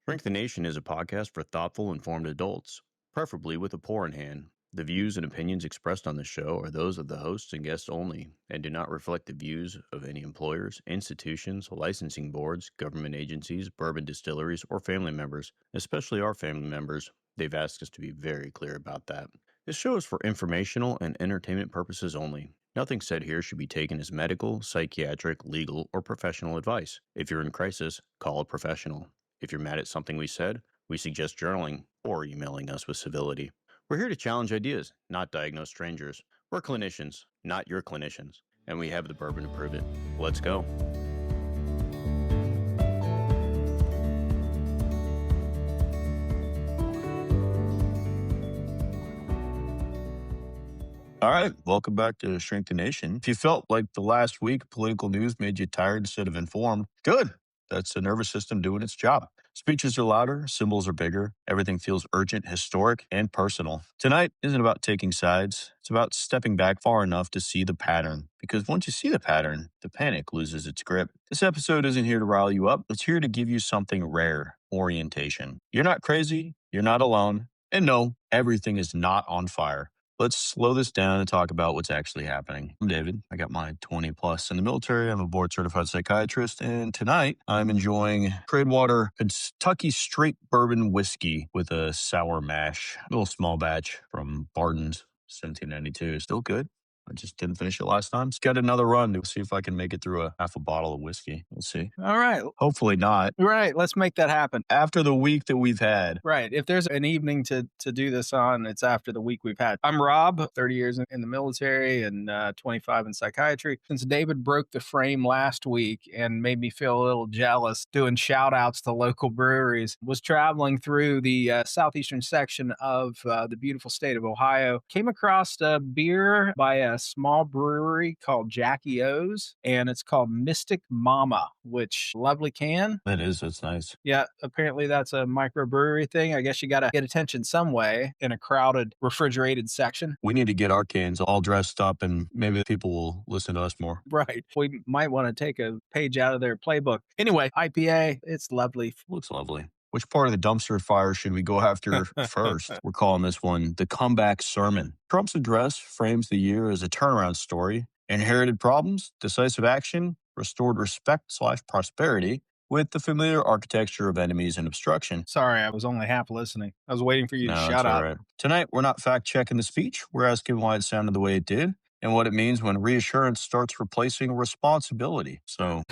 Drink the Nation is a podcast for thoughtful, informed adults, preferably with a pour in hand. The views and opinions expressed on the show are those of the hosts and guests only and do not reflect the views of any employers, institutions, licensing boards, government agencies, bourbon distilleries, or family members, especially our family members. They've asked us to be very clear about that. This show is for informational and entertainment purposes only. Nothing said here should be taken as medical, psychiatric, legal, or professional advice. If you're in crisis, call a professional. If you're mad at something we said, we suggest journaling or emailing us with civility. We're here to challenge ideas, not diagnose strangers. We're clinicians, not your clinicians, and we have the bourbon to prove it. Let's go. All right, welcome back to Restraint. If you felt like the last week political news made you tired instead of informed, good. That's the nervous system doing its job. Speeches are louder, symbols are bigger, everything feels urgent, historic, and personal. Tonight isn't about taking sides, it's about stepping back far enough to see the pattern. Because once you see the pattern, the panic loses its grip. This episode isn't here to rile you up, it's here to give you something rare: orientation. You're not crazy, you're not alone, and no, everything is not on fire. Let's slow this down and talk about what's actually happening. I'm David. I got my 20 plus in the military. I'm a board certified psychiatrist. And tonight I'm enjoying Tradewater Kentucky straight bourbon whiskey with a sour mash. A little small batch from Barton's 1792. Still good. I just didn't finish it last time. It's got another run to see if I can make it through a half a bottle of whiskey. We'll see. All right. Hopefully not. Right. Let's make that happen. After the week that we've had. Right. If there's an evening to do this on, it's after the week we've had. I'm Rob, 30 years in the military and 25 in psychiatry. Since David broke the frame last week and made me feel a little jealous, doing shout outs to local breweries, was traveling through the southeastern section of the beautiful state of Ohio, came across a beer by a small brewery called Jackie O's, and it's called Mystic Mama, which lovely can. It is. It's nice. Yeah, apparently that's a microbrewery thing. I guess you got to get attention some way in a crowded, refrigerated section. We need to get our cans all dressed up and maybe people will listen to us more. Right. We might want to take a page out of their playbook. Anyway, IPA, it's lovely. Looks lovely. Which part of the dumpster fire should we go after first? We're calling this one the comeback sermon. Trump's address frames the year as a turnaround story: inherited problems, decisive action, restored respect/prosperity, with the familiar architecture of enemies and obstruction. Sorry, I was only half listening. I was waiting for you to No, shut that's all up. right. Tonight, we're not fact-checking the speech. We're asking why it sounded the way it did and what it means when reassurance starts replacing responsibility. So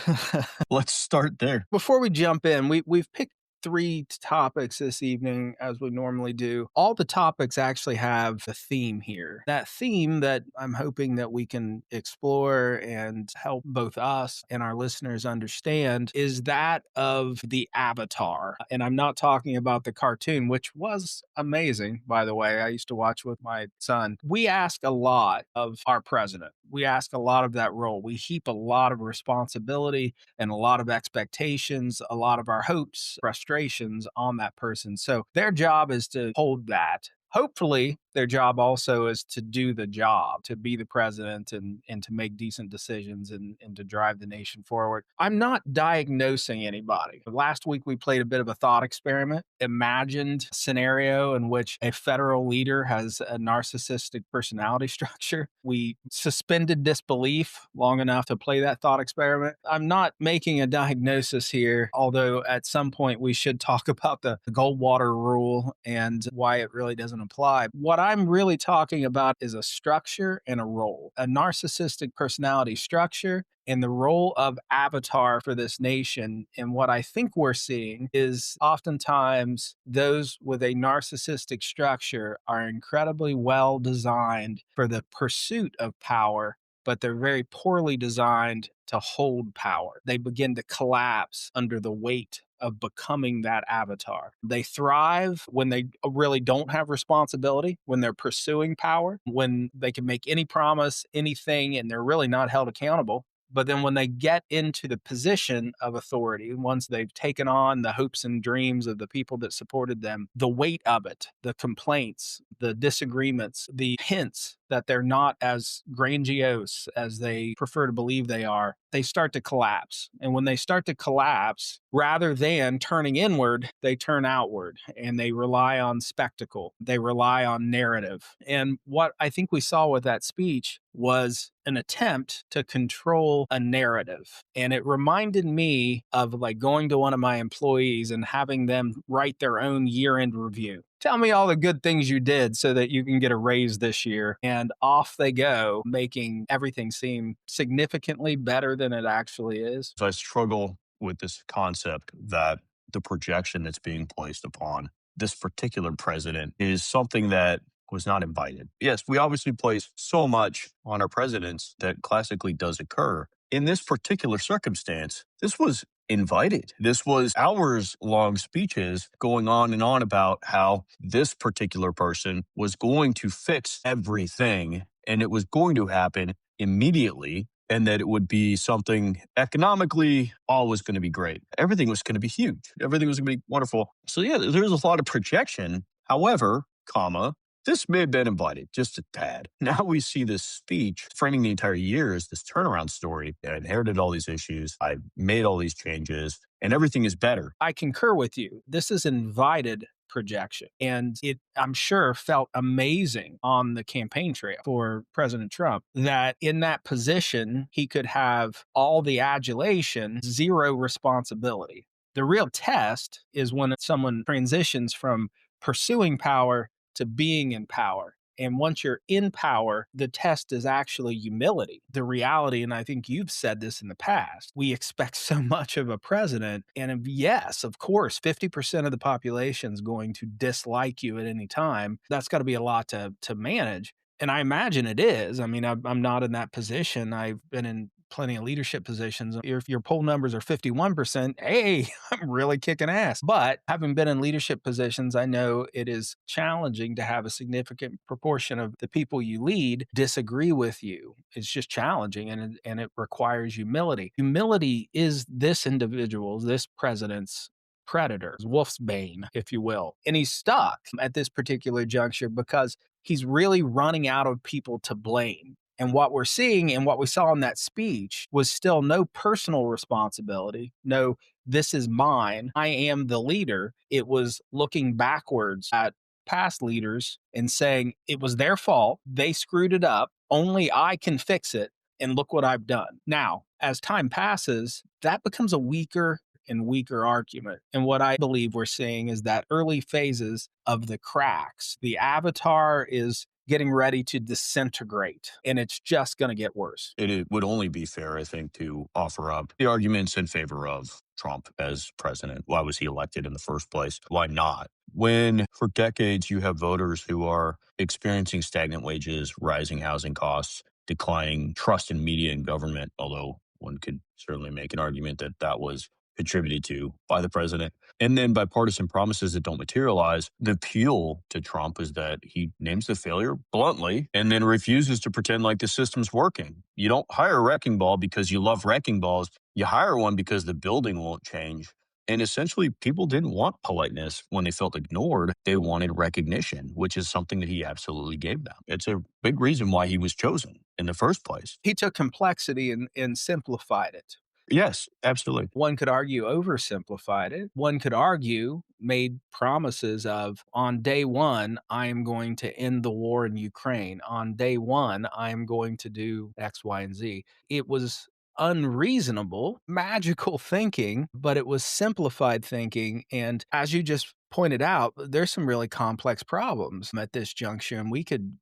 let's start there. Before we jump in, we've picked three topics this evening, as we normally do. All the topics actually have a theme here. That theme that I'm hoping that we can explore and help both us and our listeners understand is that of the avatar. And I'm not talking about the cartoon, which was amazing, by the way. I used to watch with my son. We ask a lot of our president. We ask a lot of that role. We heap a lot of responsibility and a lot of expectations, a lot of our hopes, frustrations on that person. So their job is to hold that. Hopefully, their job also is to do the job, to be the president and to make decent decisions and to drive the nation forward. I'm not diagnosing anybody. Last week, we played a bit of a thought experiment, imagined scenario in which a federal leader has a narcissistic personality structure. We suspended disbelief long enough to play that thought experiment. I'm not making a diagnosis here, although at some point we should talk about the Goldwater rule and why it really doesn't apply. What I'm really talking about is a structure and a role, a narcissistic personality structure and the role of avatar for this nation. And what I think we're seeing is oftentimes those with a narcissistic structure are incredibly well designed for the pursuit of power, but they're very poorly designed to hold power. They begin to collapse under the weight of becoming that avatar. They thrive when they really don't have responsibility, when they're pursuing power, when they can make any promise, anything, and they're really not held accountable. But then when they get into the position of authority, once they've taken on the hopes and dreams of the people that supported them, the weight of it, the complaints, the disagreements, the hints that they're not as grandiose as they prefer to believe they are, they start to collapse. And when they start to collapse, rather than turning inward, they turn outward and they rely on spectacle. They rely on narrative. And what I think we saw with that speech was an attempt to control a narrative. And it reminded me of like going to one of my employees and having them write their own year end review. Tell me all the good things you did so that you can get a raise this year. And off they go, making everything seem significantly better than it actually is. So I struggle with this concept that the projection that's being placed upon this particular president is something that was not invited. Yes, we obviously place so much on our presidents that classically does occur. In this particular circumstance, this was invited. This was hours long speeches going on and on about how this particular person was going to fix everything and it was going to happen immediately, and that it would be something economically all was going to be great. Everything was going to be huge. Everything was going to be wonderful. So yeah, there's a lot of projection. However, comma, this may have been invited just a tad. Now we see this speech framing the entire year as this turnaround story. I inherited all these issues. I made all these changes and everything is better. I concur with you. This is invited projection. And it, I'm sure, felt amazing on the campaign trail for President Trump that in that position, he could have all the adulation, zero responsibility. The real test is when someone transitions from pursuing power to being in power. And once you're in power, the test is actually humility. The reality, and I think you've said this in the past, we expect so much of a president. And yes, of course, 50% of the population is going to dislike you at any time. That's got to be a lot to manage. And I imagine it is. I mean, I'm not in that position. I've been in plenty of leadership positions. If your poll numbers are 51%, hey, I'm really kicking ass. But having been in leadership positions, I know it is challenging to have a significant proportion of the people you lead disagree with you. It's just challenging and it requires humility. Humility is this individual's, this president's predator, wolf's bane, if you will. And he's stuck at this particular juncture because he's really running out of people to blame. And what we're seeing and what we saw in that speech was still no personal responsibility. No, this is mine. I am the leader. It was looking backwards at past leaders and saying it was their fault. They screwed it up. Only I can fix it. And look what I've done. Now, as time passes, that becomes a weaker and weaker argument. And what I believe we're seeing is that early phases of the cracks. The avatar is getting ready to disintegrate, and it's just going to get worse. It would only be fair, I think, to offer up the arguments in favor of Trump as president. Why was he elected in the first place? Why not? When for decades you have voters who are experiencing stagnant wages, rising housing costs, declining trust in media and government, although one could certainly make an argument that that was contributed to by the president. And then by partisan promises that don't materialize, the appeal to Trump is that he names the failure bluntly and then refuses to pretend like the system's working. You don't hire a wrecking ball because you love wrecking balls. You hire one because the building won't change. And essentially, people didn't want politeness when they felt ignored. They wanted recognition, which is something that he absolutely gave them. It's a big reason why he was chosen in the first place. He took complexity and simplified it. Yes, absolutely. One could argue oversimplified it. One could argue made promises of on day one, I am going to end the war in Ukraine. On day one, I am going to do X, Y, and Z. It was unreasonable, magical thinking, but it was simplified thinking. And as you just pointed out, there's some really complex problems at this juncture. And we could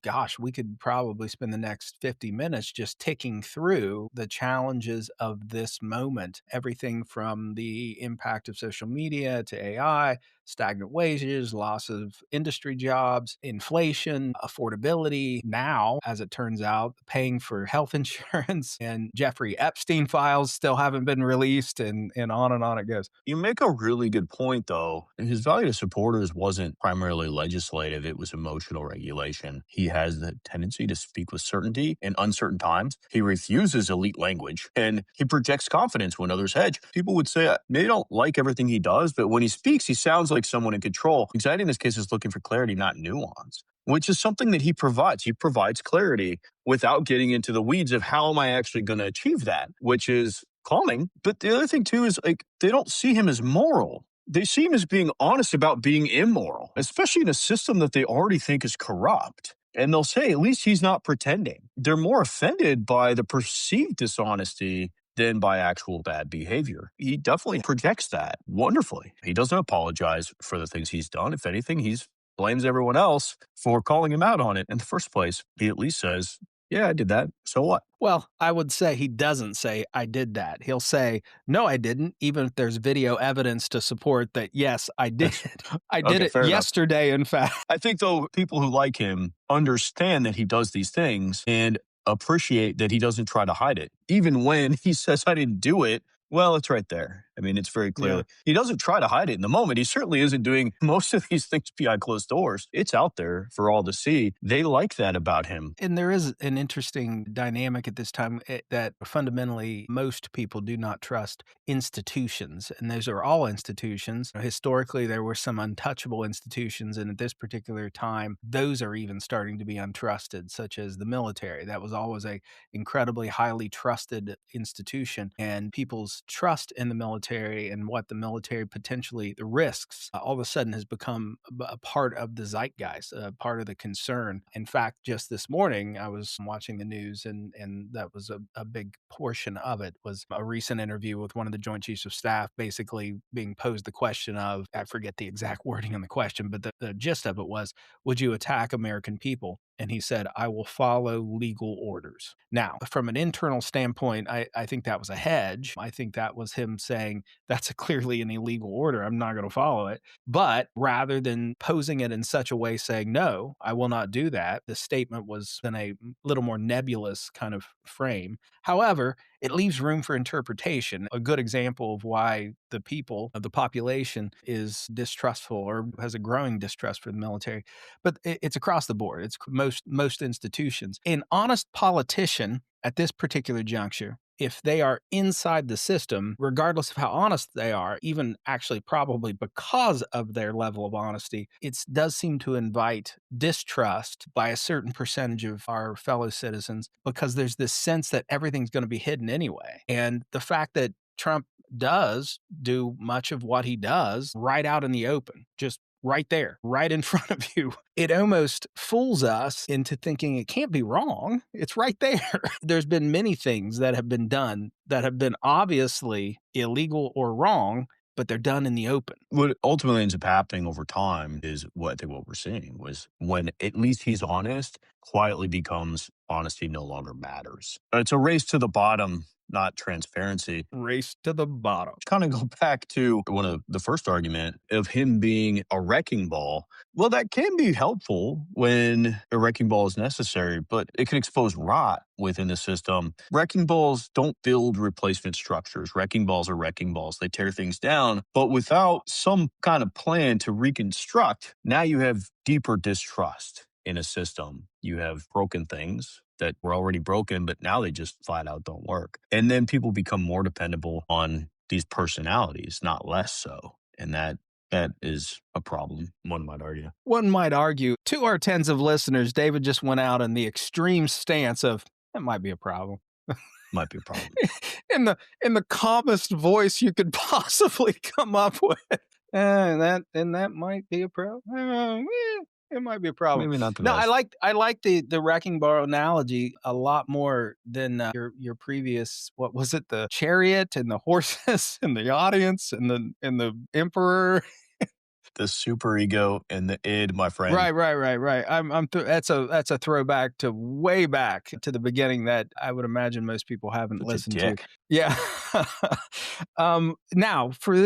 probably spend the next 50 minutes just ticking through the challenges of this moment. Everything from the impact of social media to AI, stagnant wages, loss of industry jobs, inflation, affordability. Now, as it turns out, paying for health insurance and Jeffrey Epstein files still haven't been released and on it goes. You make a really good point, though. His value to supporters wasn't primarily legislative, it was emotional regulation. He has the tendency to speak with certainty in uncertain times. He refuses elite language and he projects confidence when others hedge. People would say, they don't like everything he does, but when he speaks, he sounds like someone in control. Anxiety in this case is looking for clarity, not nuance. which is something that he provides. He provides clarity without getting into the weeds of how am I actually going to achieve that, which is calming. But the other thing too is like they don't see him as moral. They see him as being honest about being immoral, especially in a system that they already think is corrupt. And they'll say, at least he's not pretending. They're more offended by the perceived dishonesty than by actual bad behavior. He definitely projects that wonderfully. He doesn't apologize for the things he's done. If anything, he's blames everyone else for calling him out on it in the first place. He at least says, yeah, I did that. So what? Well, I would say he doesn't say, I did that. He'll say, no, I didn't, even if there's video evidence to support that, yes, I did. I did Okay, it fair enough. yesterday, in fact. I think, though, people who like him understand that he does these things and appreciate that he doesn't try to hide it. Even when he says, I didn't do it, well, it's right there. I mean, it's very Yeah. clearly. He doesn't try to hide it in the moment. He certainly isn't doing most of these things behind closed doors. It's out there for all to see. They like that about him. And there is an interesting dynamic at this time that fundamentally most people do not trust institutions. And those are all institutions. Historically, there were some untouchable institutions. And at this particular time, those are even starting to be untrusted, such as the military. That was always a incredibly highly trusted institution. And people's trust in the military and what the military potentially, the risks, all of a sudden has become a part of the zeitgeist, a part of the concern. In fact, just this morning, I was watching the news, and that was a big portion of it was a recent interview with one of the Joint Chiefs of Staff, basically being posed the question of, I forget the exact wording on the question, but the gist of it was, would you attack American people? And he said, I will follow legal orders. Now, from an internal standpoint, I think that was a hedge. I think that was him saying, that's clearly an illegal order. I'm not going to follow it. But rather than posing it in such a way saying, no, I will not do that, the statement was in a little more nebulous kind of frame. However, it leaves room for interpretation. A good example of why the people of the population is distrustful or has a growing distrust for the military. But it's across the board. It's most institutions. An honest politician at this particular juncture, if they are inside the system, regardless of how honest they are, even actually probably because of their level of honesty, it does seem to invite distrust by a certain percentage of our fellow citizens because there's this sense that everything's going to be hidden anyway. And the fact that Trump does do much of what he does right out in the open, just right there, right in front of you. It almost fools us into thinking it can't be wrong. It's right there. There's been many things that have been done that have been obviously illegal or wrong, but they're done in the open. What ultimately ends up happening over time is what I think what we're seeing was when at least he's honest, quietly becomes honesty no longer matters. It's a race to the bottom, not transparency. Race to the bottom. Kind of go back to one of the first argument of him being a wrecking ball. Well, that can be helpful when a wrecking ball is necessary, but it can expose rot within the system. Wrecking balls don't build replacement structures. Wrecking balls are wrecking balls. They tear things down, but without some kind of plan to reconstruct, now you have deeper distrust in a system. You have broken things that were already broken, but now they just flat out don't work. And then people become more dependable on these personalities, not less so. And that is a problem, one might argue. One might argue, to our tens of listeners, David just went out in the extreme stance of, that might be a problem. Might be a problem. in the calmest voice you could possibly come up with. That might be a problem. It might be a problem. Maybe not the No, best. I like the wrecking ball analogy a lot more than your previous. What was it? The chariot and the horses and the audience and the emperor. The superego and the id, my friend. Right. That's a throwback to way back to the beginning that I would imagine most people haven't Such a listened to. dick. Yeah. Now for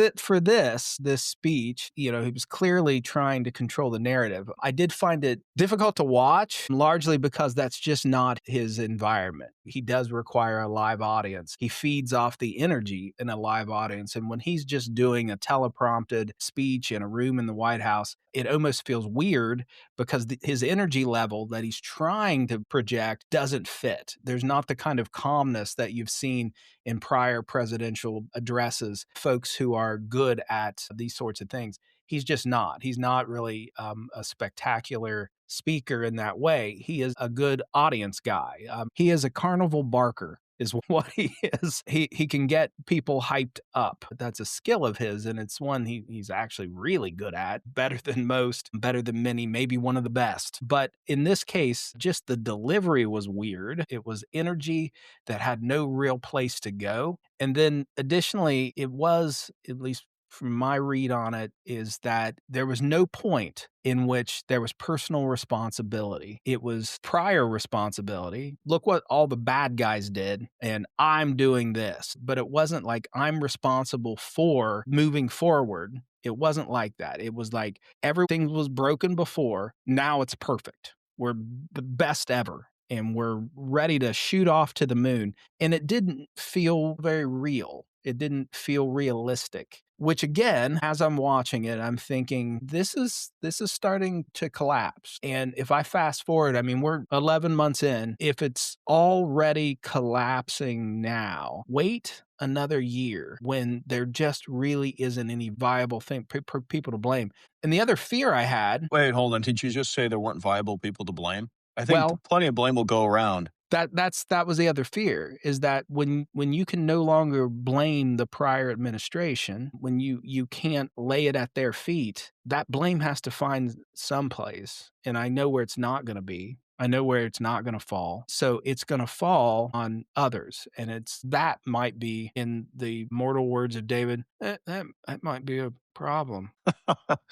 this speech, he was clearly trying to control the narrative. I did find it difficult to watch, largely because that's just not his environment. He does require a live audience. He feeds off the energy in a live audience, and when he's just doing a teleprompted speech in a room in the White House, it almost feels weird because his energy level that he's trying to project doesn't fit. There's not the kind of calmness that you've seen in prior presidential addresses, folks who are good at these sorts of things. He's just not. He's not really a spectacular speaker in that way. He is a good audience guy. He is a carnival barker is what he is. He can get people hyped up. That's a skill of his, and it's one he's actually really good at, better than most, better than many, maybe one of the best. But in this case, just the delivery was weird. It was energy that had no real place to go. And then additionally, it was, at least from my read on it, is that there was no point in which there was personal responsibility. It was prior responsibility. Look what all the bad guys did, and I'm doing this. But it wasn't like I'm responsible for moving forward. It wasn't like that. It was like everything was broken before. Now it's perfect. We're the best ever. And we're ready to shoot off to the moon. And it didn't feel very real. It didn't feel realistic, which again, as I'm watching it, I'm thinking this is starting to collapse. And if I fast forward, I mean, we're 11 months in. If it's already collapsing now, wait another year when there just really isn't any viable thing, people to blame. And the other fear I had, Wait, hold on. Did you just say there weren't viable people to blame? I think well, plenty of blame will go around. that was the other fear, is that when you can no longer blame the prior administration, when you can't lay it at their feet, that blame has to find some place. And I know where it's not going to be. I know where it's not going to fall. So it's going to fall on others. And that might be, in the mortal words of David, that might be a problem.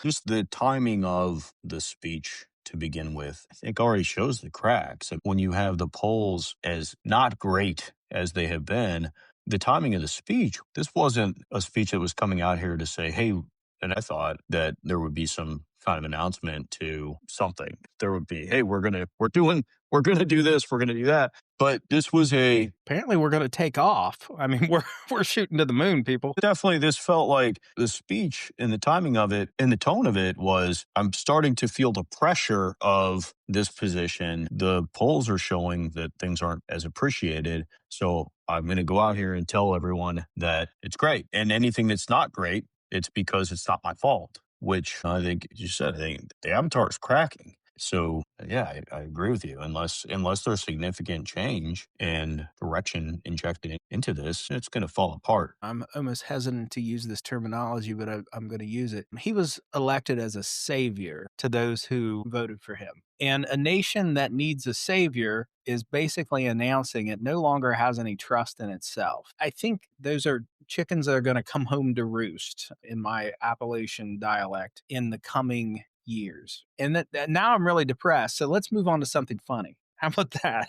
Just the timing of the speech to begin with, I think already shows the cracks. And when you have the polls as not great as they have been, the timing of the speech, this wasn't a speech that was coming out here to say, hey, and I thought that there would be some kind of announcement to something. There would be, hey, we're gonna do this, we're gonna do that. But this was Apparently we're going to take off. I mean, we're shooting to the moon, people. definitely, this felt like the speech and the timing of it and the tone of it was, I'm starting to feel the pressure of this position. The polls are showing that things aren't as appreciated. So I'm going to go out here and tell everyone that it's great. And anything that's not great, it's because it's not my fault, which I think you said, I think the avatar is cracking. So yeah, I agree with you. Unless there's significant change and direction injected into this, it's going to fall apart. I'm almost hesitant to use this terminology, but I'm going to use it. He was elected as a savior to those who voted for him. And a nation that needs a savior is basically announcing it no longer has any trust in itself. I think those are chickens that are going to come home to roost, in my Appalachian dialect, in the coming years. And that now I'm really depressed. So let's move on to something funny. How about that?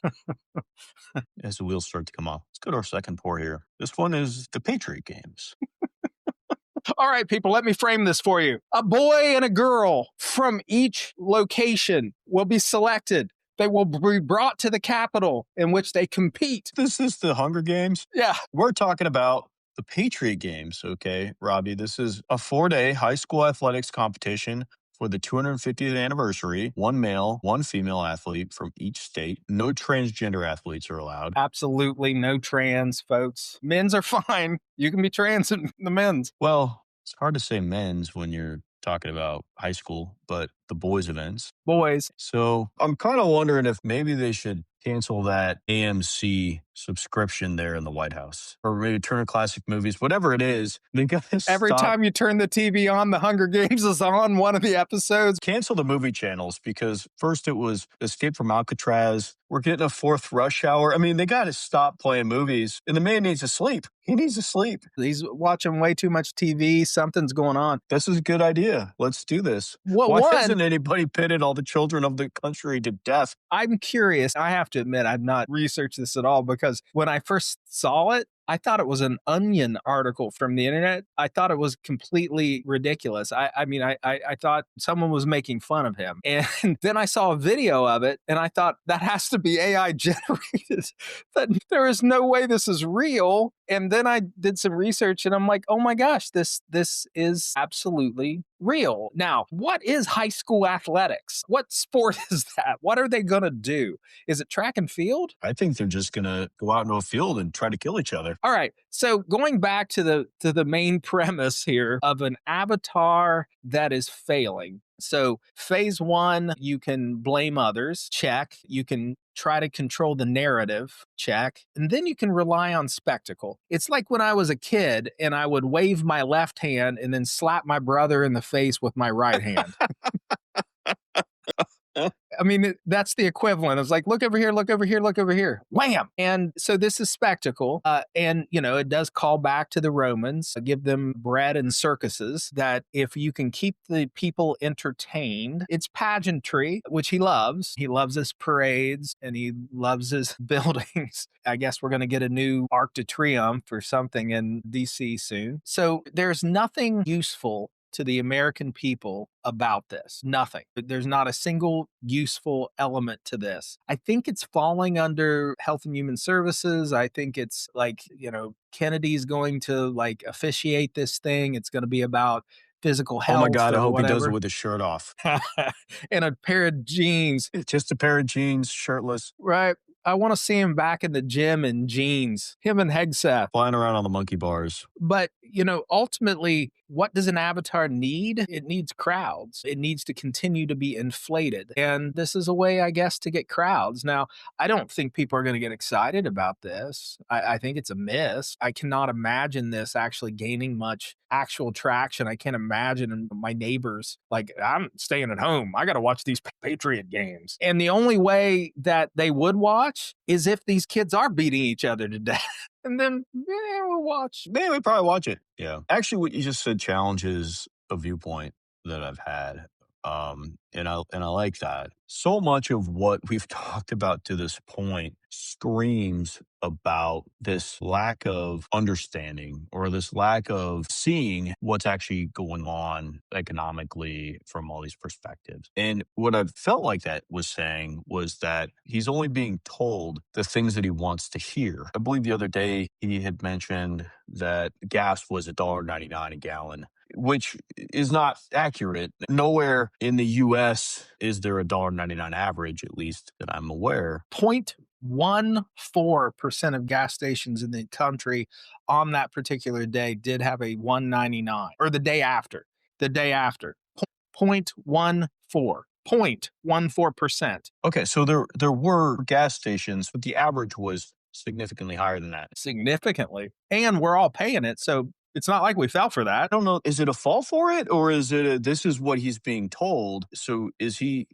As the wheels start to come off. Let's go to our second pour here. This one is the Patriot Games. All right, people, let me frame this for you. A boy and a girl from each location will be selected. They will be brought to the Capitol, in which they compete. This is the Hunger Games. Yeah. We're talking about the Patriot Games, okay, Robbie? This is a 4-day high school athletics competition for the 250th anniversary. One male, one female athlete from each state. No transgender athletes are allowed. Absolutely no trans, folks. Men's are fine. You can be trans in the men's. Well, it's hard to say men's when you're talking about high school, but the boys' events. Boys. So I'm kind of wondering if maybe they should cancel that AMC subscription there in the White House, or maybe Turner Classic Movies, whatever it is. They got to Every time you turn the TV on, the Hunger Games is on one of the episodes. Cancel the movie channels, because first it was Escape from Alcatraz. We're getting a fourth Rush Hour. I mean, they got to stop playing movies. And the man needs to sleep. He needs to sleep. He's watching way too much TV. Something's going on. This is a good idea. Let's do this. Why hasn't anybody pitted all the children of the country to death? I'm curious. I have to admit, I've not researched this at all, because when I first saw it, I thought it was an Onion article from the internet. I thought it was completely ridiculous. I mean, I thought someone was making fun of him. And then I saw a video of it, and I thought that has to be AI generated. That there is no way this is real. And then I did some research, and I'm like, oh my gosh, this is absolutely real. Now, what is high school athletics? What sport is that? What are they going to do? Is it track and field? I think they're just going to go out into a field and try to kill each other. All right. So going back to the main premise here of an avatar that is failing. So phase one, you can blame others, check. You can try to control the narrative, check. And then you can rely on spectacle. It's like when I was a kid and I would wave my left hand and then slap my brother in the face with my right hand. I mean, that's the equivalent. It's like, look over here, look over here, look over here. Wham! And so this is spectacle. And, it does call back to the Romans, give them bread and circuses, that if you can keep the people entertained, it's pageantry, which he loves. He loves his parades and he loves his buildings. I guess we're going to get a new Arc de Triomphe or something in DC soon. So there's nothing useful to the American people about this. Nothing. There's not a single useful element to this. I think it's falling under Health and Human Services. I think it's like, Kennedy's going to like officiate this thing. It's going to be about physical Oh my health God, I or hope he does it whatever. with his shirt off. And a pair of jeans, Just a pair of jeans, shirtless, right? I want to see him back in the gym in jeans, him and Hegseth. flying around on the monkey bars. But, ultimately, what does an avatar need? It needs crowds. It needs to continue to be inflated. And this is a way, I guess, to get crowds. Now, I don't think people are going to get excited about this. I think it's a miss. I cannot imagine this actually gaining much actual traction. I can't imagine my neighbors like, I'm staying at home. I got to watch these Patriot games. And the only way that they would watch is if these kids are beating each other to death. And then we'll watch. Man, we probably watch it. Yeah. Actually, what you just said challenges a viewpoint that I've had. And I like that. So much of what we've talked about to this point screams about this lack of understanding or this lack of seeing what's actually going on economically from all these perspectives. And what I felt like that was saying was that he's only being told the things that he wants to hear. I believe the other day he had mentioned that gas was $1.99 a gallon, which is not accurate. Nowhere in the US is there a $1.99 average, at least that I'm aware. 0.14% of gas stations in the country on that particular day did have a 199, or the day after. The day after. 0.14. 0.14%. Okay, so there were gas stations, but the average was significantly higher than that. Significantly. And we're all paying it. So it's not like we fell for that. I don't know. Is it a fall for it, or is it this is what he's being told? So is he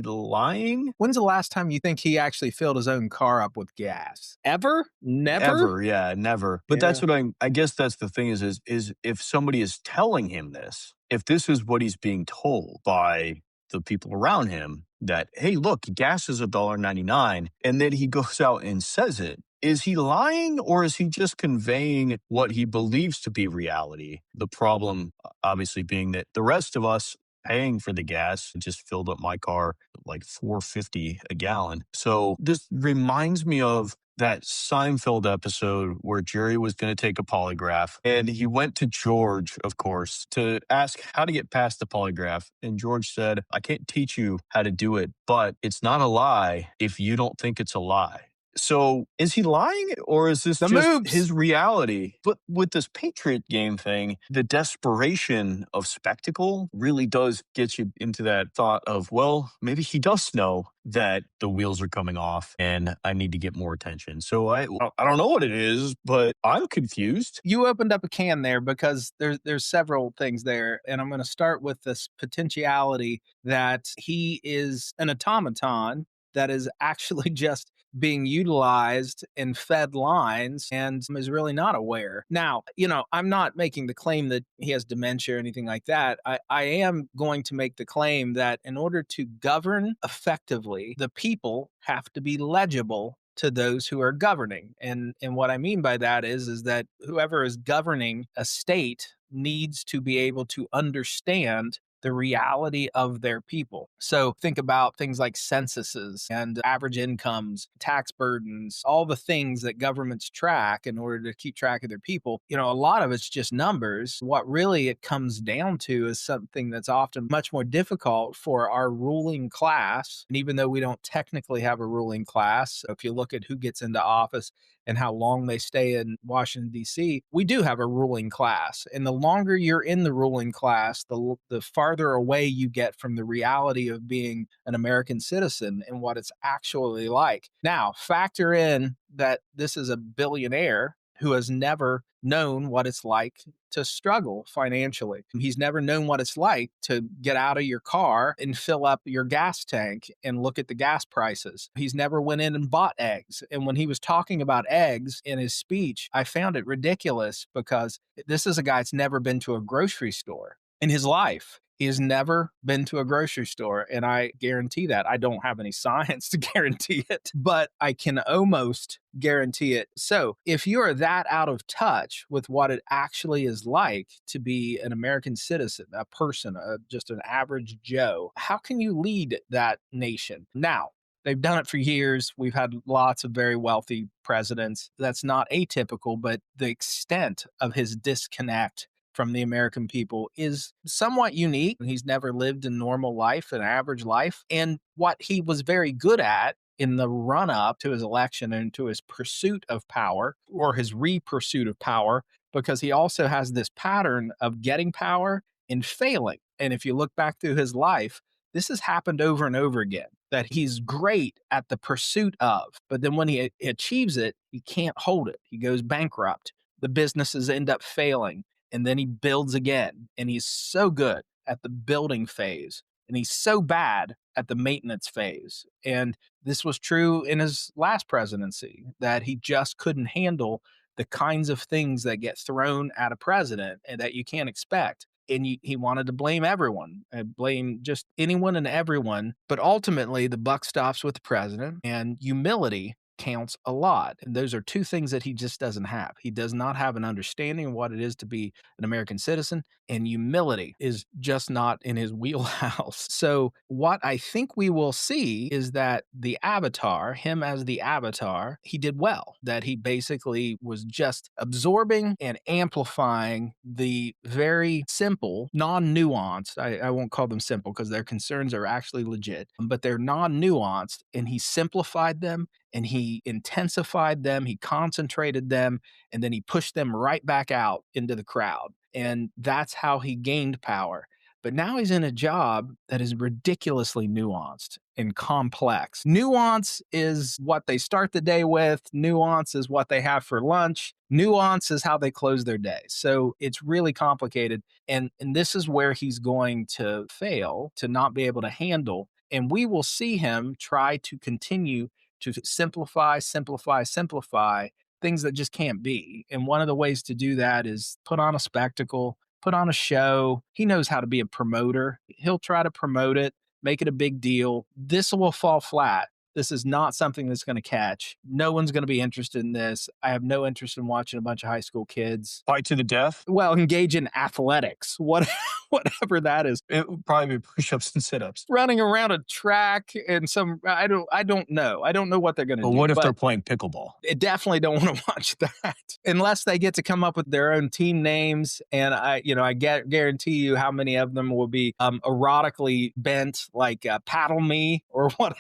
lying? When's the last time you think he actually filled his own car up with gas? Ever? Never? Ever, yeah, never. But that's Yeah. what I guess that's the thing is if somebody is telling him this, if this is what he's being told by the people around him, that, hey, look, gas is $1.99, and then he goes out and says it. Is he lying, or is he just conveying what he believes to be reality? The problem, obviously, being that the rest of us paying for the gas just filled up my car like $4.50 a gallon. So this reminds me of that Seinfeld episode where Jerry was going to take a polygraph and he went to George, of course, to ask how to get past the polygraph. And George said, I can't teach you how to do it, but it's not a lie if you don't think it's a lie. So is he lying, or is this The just moves. his reality? But with this Patriot game thing, the desperation of spectacle really does get you into that thought of, well, maybe he does know that the wheels are coming off and I need to get more attention. So I don't know what it is, but I'm confused. You opened up a can there because there's several things there. And I'm going to start with this potentiality that he is an automaton that is actually just being utilized and fed lines and is really not aware. Now, I'm not making the claim that he has dementia or anything like that. I am going to make the claim that in order to govern effectively, the people have to be legible to those who are governing. And what I mean by that is that whoever is governing a state needs to be able to understand the reality of their people. So think about things like censuses and average incomes, tax burdens, all the things that governments track in order to keep track of their people. A lot of it's just numbers. What really it comes down to is something that's often much more difficult for our ruling class. And even though we don't technically have a ruling class, if you look at who gets into office, and how long they stay in Washington, D.C., we do have a ruling class. And the longer you're in the ruling class, the farther away you get from the reality of being an American citizen and what it's actually like. Now, factor in that this is a billionaire who has never known what it's like to struggle financially. He's never known what it's like to get out of your car and fill up your gas tank and look at the gas prices. He's never went in and bought eggs. And when he was talking about eggs in his speech, I found it ridiculous because this is a guy that's never been to a grocery store in his life. He has never been to a grocery store. And I guarantee that. I don't have any science to guarantee it, but I can almost guarantee it. So if you're that out of touch with what it actually is like to be an American citizen, a person, just an average Joe, how can you lead that nation? Now, they've done it for years. We've had lots of very wealthy presidents. That's not atypical, but the extent of his disconnect from the American people is somewhat unique. He's never lived a normal life, an average life. And what he was very good at in the run up to his election and to his pursuit of power or his re-pursuit of power, because he also has this pattern of getting power and failing. And if you look back through his life, this has happened over and over again, that he's great at the pursuit of, but then when he achieves it, he can't hold it. He goes bankrupt. The businesses end up failing, and then he builds again. And he's so good at the building phase, and he's so bad at the maintenance phase. And this was true in his last presidency, that he just couldn't handle the kinds of things that get thrown at a president and that you can't expect. And he wanted to blame everyone, blame just anyone and everyone. But ultimately, the buck stops with the president, and humility counts a lot. And those are two things that he just doesn't have. He does not have an understanding of what it is to be an American citizen, and humility is just not in his wheelhouse. So what I think we will see is that the avatar, him as the avatar, he did well, that he basically was just absorbing and amplifying the very simple, non-nuanced, I won't call them simple because their concerns are actually legit, but they're non-nuanced, and he simplified them and he intensified them, he concentrated them, and then he pushed them right back out into the crowd. And that's how he gained power. But now he's in a job that is ridiculously nuanced and complex. Nuance is what they start the day with, nuance is what they have for lunch, nuance is how they close their day. So it's really complicated. And this is where he's going to fail, to not be able to handle. And we will see him try to continue to simplify, simplify, simplify things that just can't be. And one of the ways to do that is put on a spectacle, put on a show. He knows how to be a promoter. He'll try to promote it, make it a big deal. This will fall flat. This is not something that's going to catch. No one's going to be interested in this. I have no interest in watching a bunch of high school kids. Fight to the death? Well, engage in athletics, whatever that is. It would probably be push-ups and sit-ups. Running around a track and I don't know. I don't know what they're going to But do. what if they're playing pickleball? I definitely don't want to watch that unless they get to come up with their own team names. And I guarantee you how many of them will be erotically bent, like paddle me or what.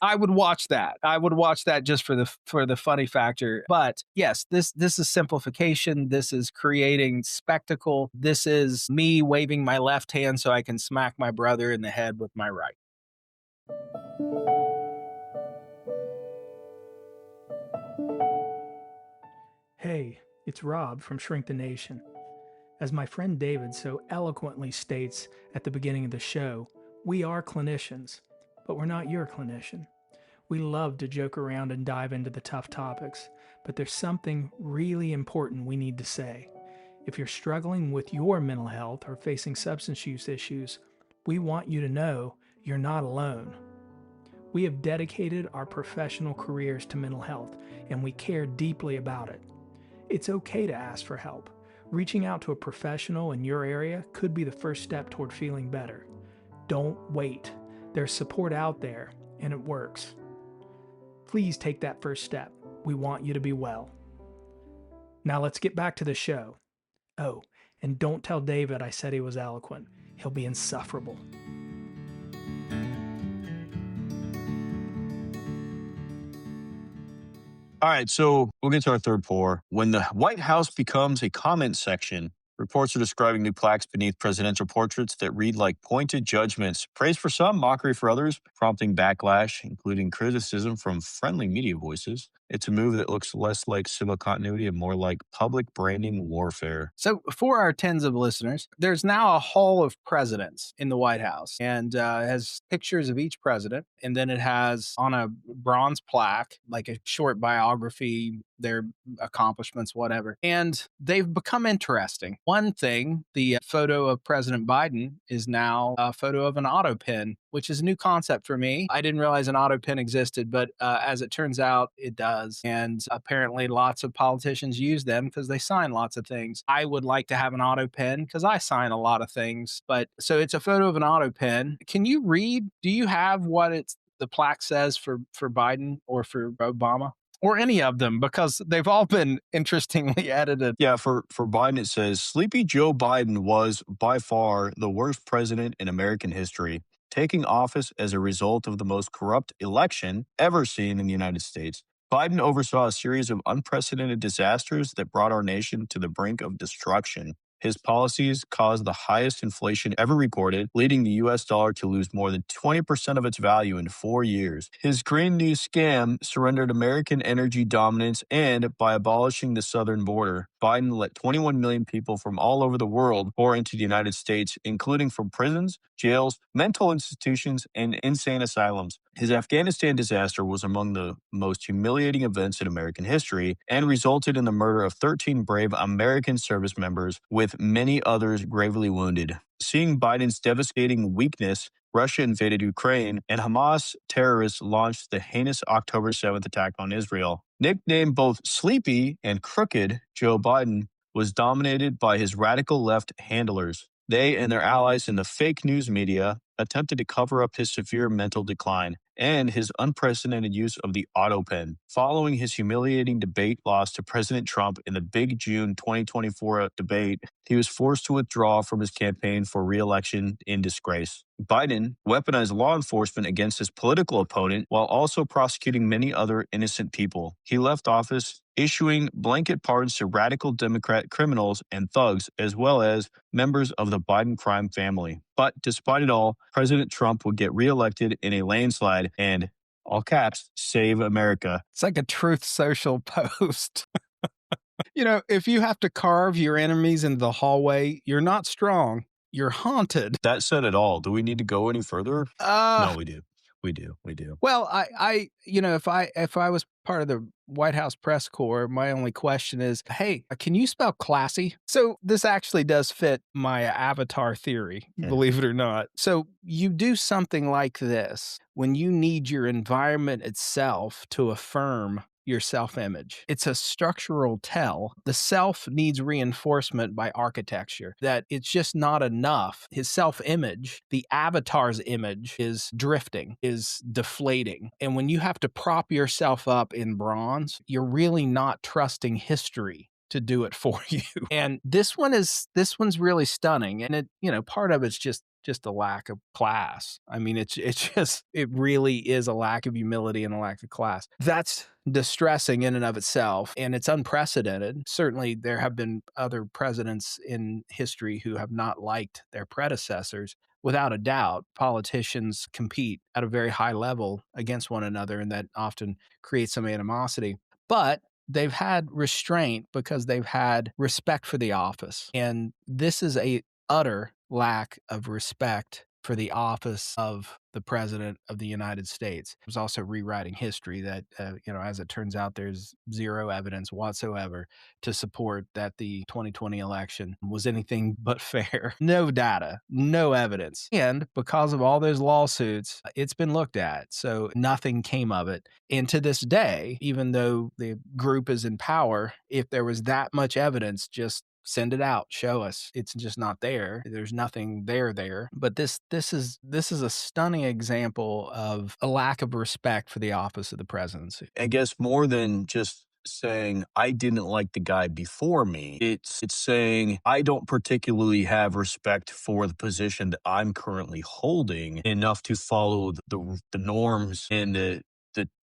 I would watch that. I would watch that just for the funny factor. But yes, this is simplification. This is creating spectacle. This is me waving my left hand so I can smack my brother in the head with my right. Hey, it's Rob from Shrink the Nation. As my friend David so eloquently states at the beginning of the show, we are clinicians, but we're not your clinician. We love to joke around and dive into the tough topics, but there's something really important we need to say. If you're struggling with your mental health or facing substance use issues, we want you to know you're not alone. We have dedicated our professional careers to mental health, and we care deeply about it. It's okay to ask for help. Reaching out to a professional in your area could be the first step toward feeling better. Don't wait. There's support out there, and it works. Please take that first step. We want you to be well. Now let's get back to the show. Oh, and don't tell David I said he was eloquent. He'll be insufferable. All right, so we'll get to our third pour. When the White House becomes a comment section, reports are describing new plaques beneath presidential portraits that read like pointed judgments, praise for some, mockery for others, prompting backlash, including criticism from friendly media voices. It's a move that looks less like civil continuity and more like public branding warfare. So, for our tens of listeners, there's now a hall of presidents in the White House and has pictures of each president. And then it has on a bronze plaque, like a short biography, their accomplishments, whatever. And they've become interesting. One thing, the photo of President Biden is now a photo of an auto pen, which is a new concept for me. I didn't realize an auto pen existed, but as it turns out, it does. And apparently, lots of politicians use them because they sign lots of things. I would like to have an auto pen because I sign a lot of things. But so it's a photo of an auto pen. Can you read? Do you have what the plaque says for Biden or for Obama? Or any of them, because they've all been interestingly edited. Yeah, for Biden, it says Sleepy Joe Biden was by far the worst president in American history, taking office as a result of the most corrupt election ever seen in the United States. Biden oversaw a series of unprecedented disasters that brought our nation to the brink of destruction. His policies caused the highest inflation ever recorded, leading the US dollar to lose more than 20% of its value in 4 years. His Green New scam surrendered American energy dominance, and by abolishing the southern border, Biden let 21 million people from all over the world pour into the United States, including from prisons, jails, mental institutions, and insane asylums. His Afghanistan disaster was among the most humiliating events in American history and resulted in the murder of 13 brave American service members, with many others gravely wounded. Seeing Biden's devastating weakness, Russia invaded Ukraine, and Hamas terrorists launched the heinous October 7th attack on Israel. Nicknamed both Sleepy and Crooked, Joe Biden was dominated by his radical left handlers. They and their allies in the fake news media attempted to cover up his severe mental decline and his unprecedented use of the auto pen. Following his humiliating debate loss to President Trump in the big June 2024 debate, he was forced to withdraw from his campaign for re-election in disgrace. Biden weaponized law enforcement against his political opponent while also prosecuting many other innocent people. He left office issuing blanket pardons to radical Democrat criminals and thugs, as well as members of the Biden crime family. But despite it all, President Trump would get reelected in a landslide and, all caps, save America. It's like a Truth Social post. If you have to carve your enemies into the hallway, you're not strong. You're haunted. That said it all. Do we need to go any further? No, we do. We do. Well, if I was part of the White House press corps, my only question is, hey, can you spell classy? So this actually does fit my avatar theory, believe it or not. So you do something like this when you need your environment itself to affirm your self-image. It's a structural tell. The self needs reinforcement by architecture, that it's just not enough. His self-image, the avatar's image, is drifting, is deflating. And when you have to prop yourself up in bronze, you're really not trusting history to do it for you. And this one's really stunning. And part of it's just a lack of class. I mean, it really is a lack of humility and a lack of class. That's distressing in and of itself, and it's unprecedented. Certainly, there have been other presidents in history who have not liked their predecessors. Without a doubt, politicians compete at a very high level against one another, and that often creates some animosity. But they've had restraint because they've had respect for the office. And this is a utter lack of respect for the office of the President of the United States. It was also rewriting history that, as it turns out, there's zero evidence whatsoever to support that the 2020 election was anything but fair. No data, no evidence. And because of all those lawsuits, it's been looked at. So nothing came of it. And to this day, even though the group is in power, if there was that much evidence, just send it out, show us. It's just not there. There's nothing there. But this is a stunning example of a lack of respect for the office of the presidency. I guess more than just saying I didn't like the guy before me, it's saying I don't particularly have respect for the position that I'm currently holding enough to follow the norms and the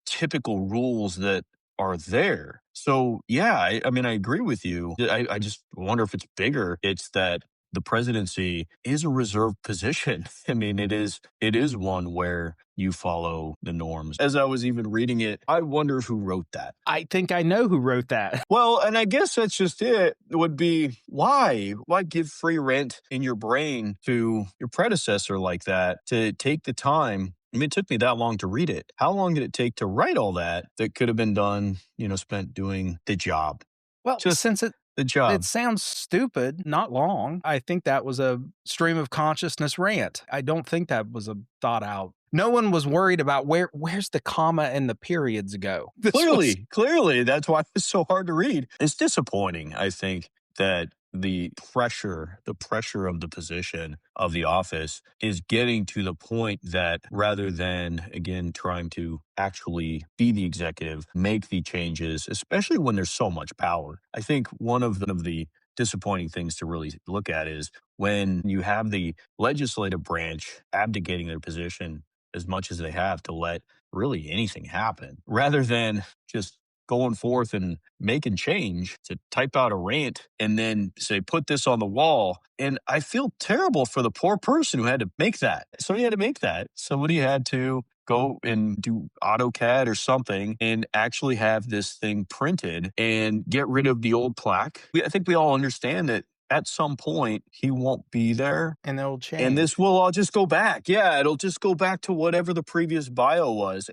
typical rules that are there. So yeah, I mean, I agree with you. I just wonder if it's bigger. It's that the presidency is a reserved position. I mean, it is one where you follow the norms. As I was even reading it, I wonder who wrote that. I think I know who wrote that. Well, and I guess that's just it. It would be why? Why give free rent in your brain to your predecessor like that to take the time? I mean, it took me that long to read it. How long did it take to write all that that could have been done, spent doing the job? Well, Just since the it job. sounds stupid, not long. I think that was a stream of consciousness rant. I don't think that was a thought out. No one was worried about where's the comma and the periods go. This was Clearly, that's why it's so hard to read. It's disappointing, I think, that the pressure of the position of the office is getting to the point that rather than, again, trying to actually be the executive, make the changes, especially when there's so much power. I think one of the disappointing things to really look at is when you have the legislative branch abdicating their position as much as they have to let really anything happen rather than just going forth and making change to type out a rant and then say, put this on the wall. And I feel terrible for the poor person who had to make that. Somebody had to make that. Somebody had to go and do AutoCAD or something and actually have this thing printed and get rid of the old plaque. I think we all understand that at some point he won't be there and it'll and this change. will all just go back. Yeah, it'll just go back to whatever the previous bio was,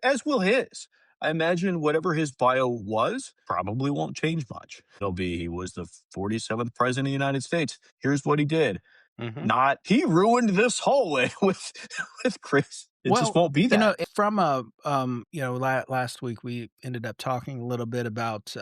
as will his. I imagine whatever his bio was probably won't change much. It'll be he was the 47th president of the United States. Here's what he did. Mhm. Not he ruined this hallway with Chris. It just Well, won't be that. from last week we ended up talking a little bit about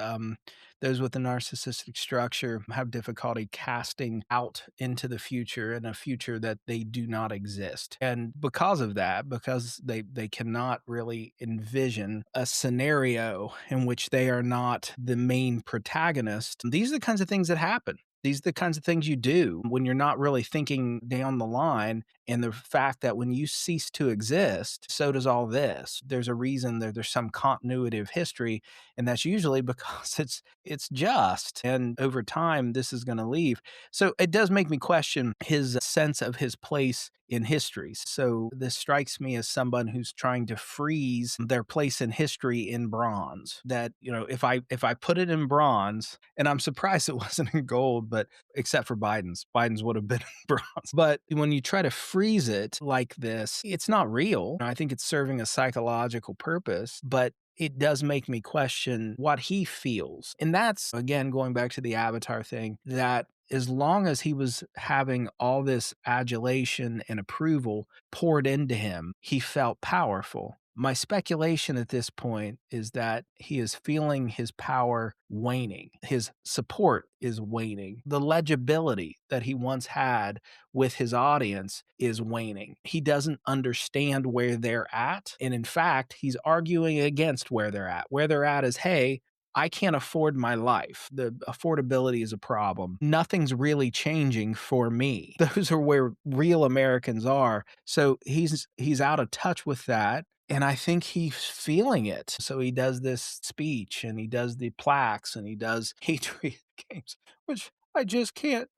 those with a narcissistic structure have difficulty casting out into the future and a future that they do not exist. And because of that, because they cannot really envision a scenario in which they are not the main protagonist, these are the kinds of things that happen. These are the kinds of things you do when you're not really thinking down the line. And the fact that when you cease to exist, so does all this. There's a reason there's some continuity of history, and that's usually because it's just. And over time, this is going to leave. So it does make me question his sense of his place in history. So this strikes me as someone who's trying to freeze their place in history in bronze. That, if I put it in bronze, and I'm surprised it wasn't in gold, but except for Biden's would have been in bronze. But when you try to freeze it like this, it's not real. I think it's serving a psychological purpose, but it does make me question what he feels. And that's, again, going back to the avatar thing, that as long as he was having all this adulation and approval poured into him, he felt powerful. My speculation at this point is that he is feeling his power waning. His support is waning. The legibility that he once had with his audience is waning. He doesn't understand where they're at. And in fact, he's arguing against where they're at. Where they're at is, hey, I can't afford my life. The affordability is a problem. Nothing's really changing for me. Those are where real Americans are. So he's out of touch with that. And I think he's feeling it. So he does this speech and he does the plaques and he does Patriot Games, which I can't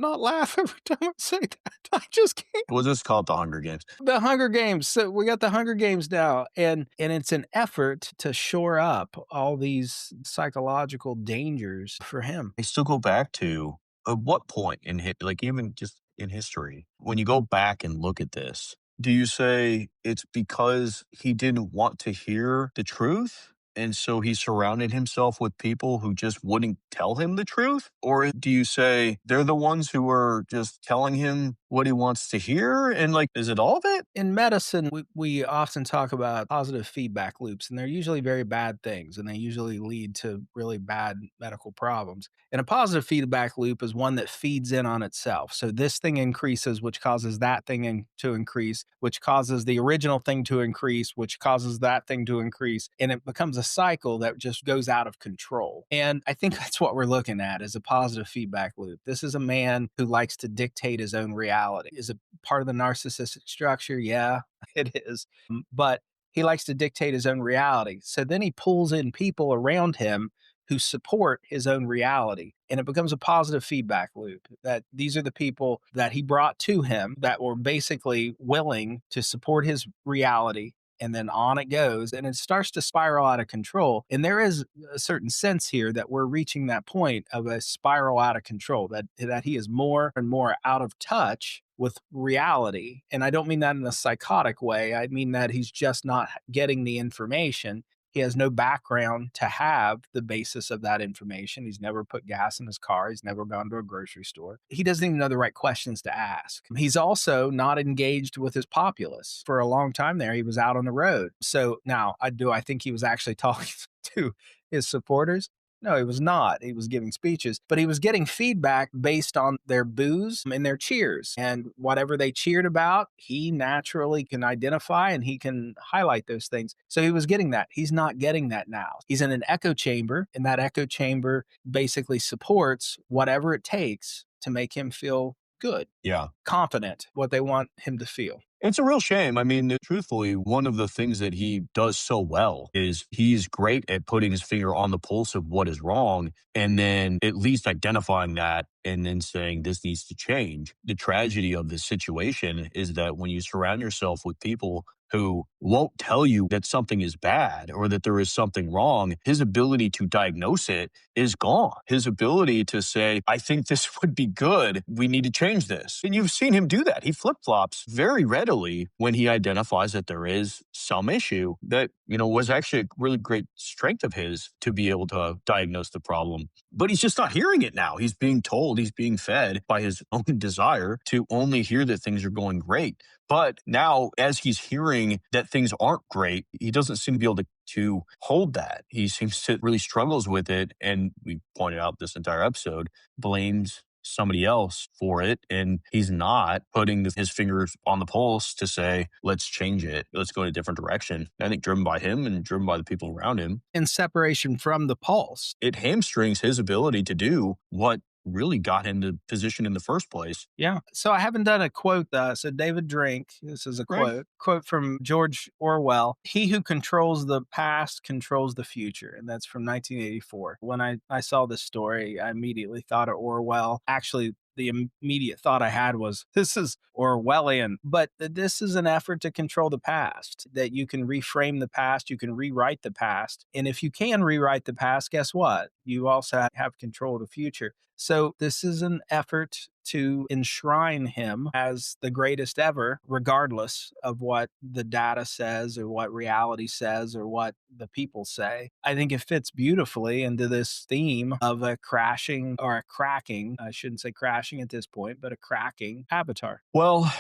not laugh every time I say that. I just can't. We'll just call it the Hunger Games. The Hunger Games. So we got the Hunger Games now, and it's an effort to shore up all these psychological dangers for him. I still go back to at what point in like even just in history, when you go back and look at this, do you say it's because he didn't want to hear the truth? And so he surrounded himself with people who just wouldn't tell him the truth? Or do you say they're the ones who are just telling him what he wants to hear? And like, is it all of it? In medicine, we often talk about positive feedback loops, and they're usually very bad things, and they usually lead to really bad medical problems. And a positive feedback loop is one that feeds in on itself. So this thing increases, which causes that thing to increase, which causes the original thing to increase, which causes that thing to increase. And it becomes a cycle that just goes out of control. And I think that's what we're looking at is a positive feedback loop. This is a man who likes to dictate his own reality. Is it part of the narcissistic structure? Yeah, it is. But He likes to dictate his own reality. So then he pulls in people around him who support his own reality. And it becomes a positive feedback loop that these are the people that he brought to him that were basically willing to support his reality. And then on it goes, and it starts to spiral out of control. And there is a certain sense here that we're reaching that point of a spiral out of control, that he is more and more out of touch with reality. And I don't mean that in a psychotic way. I mean that he's just not getting the information. He has no background to have the basis of that information. He's never put gas in his car. He's never gone to a grocery store. He doesn't even know the right questions to ask. He's also not engaged with his populace. For a long time there, he was out on the road. So now, I think he was actually talking to his supporters? No, he was not. He was giving speeches, but he was getting feedback based on their boos and their cheers. And whatever they cheered about, he naturally can identify and he can highlight those things. So he was getting that. He's not getting that now. He's in an echo chamber, and that echo chamber basically supports whatever it takes to make him feel good, Yeah. confident, what they want him to feel. It's a real shame. I mean, truthfully, one of the things that he does so well is he's great at putting his finger on the pulse of what is wrong and then at least identifying that and then saying this needs to change. The tragedy of this situation is that when you surround yourself with people who won't tell you that something is bad or that there is something wrong, his ability to diagnose it is gone. His ability to say, I think this would be good. We need to change this. And you've seen him do that. He flip-flops very readily when he identifies that there is some issue that, was actually a really great strength of his to be able to diagnose the problem. But he's just not hearing it now. He's being told, he's being fed by his own desire to only hear that things are going great. But now, as he's hearing that things aren't great, he doesn't seem to be able to hold that. He seems to really struggles with it. And we pointed out this entire episode, blames somebody else for it. And he's not putting his fingers on the pulse to say, let's change it. Let's go in a different direction. I think driven by him and driven by the people around him. In separation from the pulse. It hamstrings his ability to do what really got him the position in the first place. Yeah. So I haven't done a quote. So David Drink, this is a Right. quote from George Orwell. He who controls the past controls the future. And that's from 1984. When I saw this story, I immediately thought of Orwell. Actually, the immediate thought I had was, this is Orwellian, but this is an effort to control the past, that you can reframe the past, you can rewrite the past. And if you can rewrite the past, guess what? You also have control of the future. So this is an effort to enshrine him as the greatest ever, regardless of what the data says or what reality says or what the people say. I think it fits beautifully into this theme of a crashing or a cracking, I shouldn't say crashing at this point, but a cracking avatar. Well,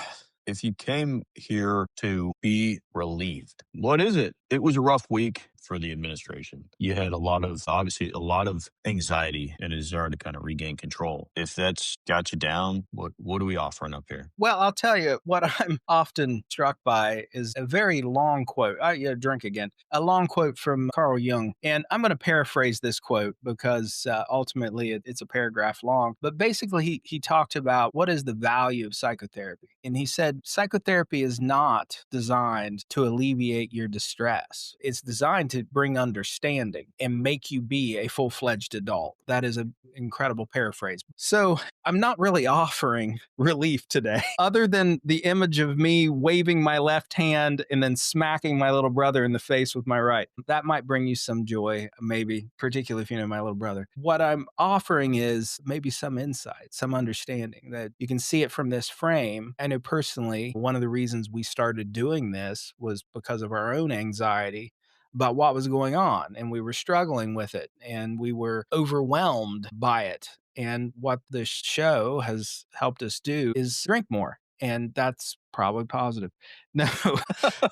if you came here to be relieved, what is it? It was a rough week for the administration. You had obviously a lot of anxiety and a desire to kind of regain control. If that's got you down, what are we offering up here? Well, I'll tell you what I'm often struck by is a very long quote. Drink again. A long quote from Carl Jung. And I'm going to paraphrase this quote because ultimately it's a paragraph long. But basically, he talked about what is the value of psychotherapy. And he said, psychotherapy is not designed to alleviate your distress. It's designed to bring understanding and make you be a full-fledged adult. That is an incredible paraphrase. So I'm not really offering relief today, other than the image of me waving my left hand and then smacking my little brother in the face with my right. That might bring you some joy, maybe, particularly if you know my little brother. What I'm offering is maybe some insight, some understanding that you can see it from this frame. I know personally, one of the reasons we started doing this was because of our own anxiety about what was going on, and we were struggling with it, and we were overwhelmed by it. And what this show has helped us do is drink more, and that's probably positive. No,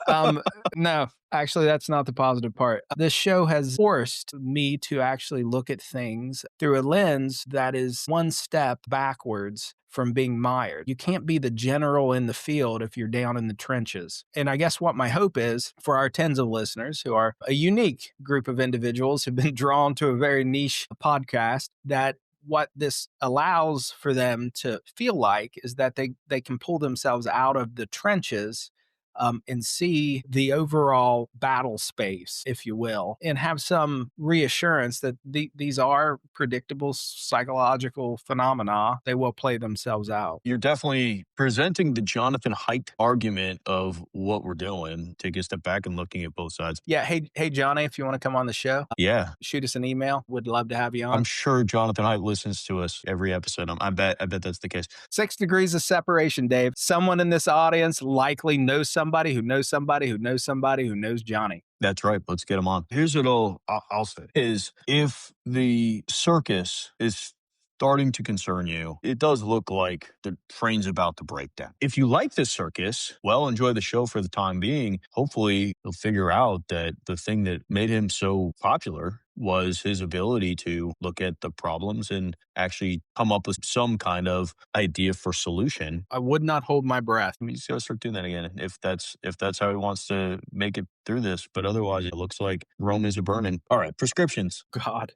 um, no, actually, that's not the positive part. This show has forced me to actually look at things through a lens that is one step backwards from being mired. You can't be the general in the field if you're down in the trenches. And I guess what my hope is for our tens of listeners who are a unique group of individuals who've been drawn to a very niche podcast, that what this allows for them to feel like is that they can pull themselves out of the trenches and see the overall battle space, if you will, and have some reassurance that these are predictable psychological phenomena. They will play themselves out. You're definitely presenting the Jonathan Haidt argument of what we're doing, taking a step back and looking at both sides. Yeah. Hey, Johnny, if you want to come on the show, Yeah. shoot us an email. Would love to have you on. I'm sure Jonathan Haidt listens to us every episode. I bet that's the case. 6 degrees of separation, Dave. Someone in this audience likely knows somebody who knows somebody who knows somebody who knows Johnny. That's right. Let's get him on. Here's what I'll say is if the circus is starting to concern you, it does look like the train's about to break down. If you like this circus, well, enjoy the show for the time being. Hopefully, you'll figure out that the thing that made him so popular was his ability to look at the problems and actually come up with some kind of idea for solution. I would not hold my breath. I mean, you just gotta start doing that again if that's how he wants to make it through this. But otherwise, it looks like Rome is a burning. All right, prescriptions. God.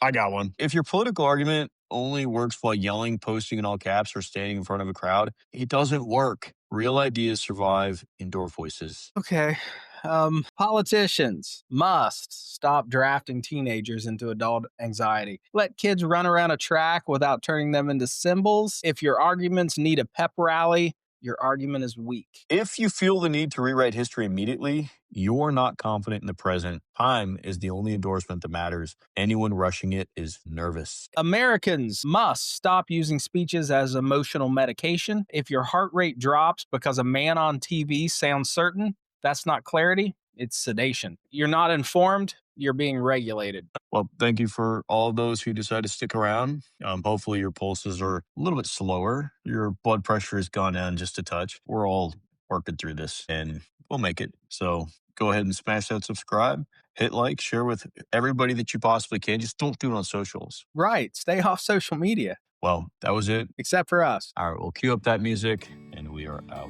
I got one. If your political argument only works while yelling, posting in all caps, or standing in front of a crowd, it doesn't work. Real ideas survive indoor voices. Okay. Politicians must stop drafting teenagers into adult anxiety. Let kids run around a track without turning them into symbols. If your arguments need a pep rally, your argument is weak. If you feel the need to rewrite history immediately, you're not confident in the present. Time is the only endorsement that matters. Anyone rushing it is nervous. Americans must stop using speeches as emotional medication. If your heart rate drops because a man on TV sounds certain, that's not clarity, it's sedation. You're not informed, you're being regulated. Well, thank you for all those who decide to stick around. Hopefully your pulses are a little bit slower. Your blood pressure has gone down just a touch. We're all working through this and we'll make it. So go ahead and smash that subscribe, hit like, share with everybody that you possibly can. Just don't do it on socials. Right. Stay off social media. Well, that was it. Except for us. All right, we'll cue up that music and we are out.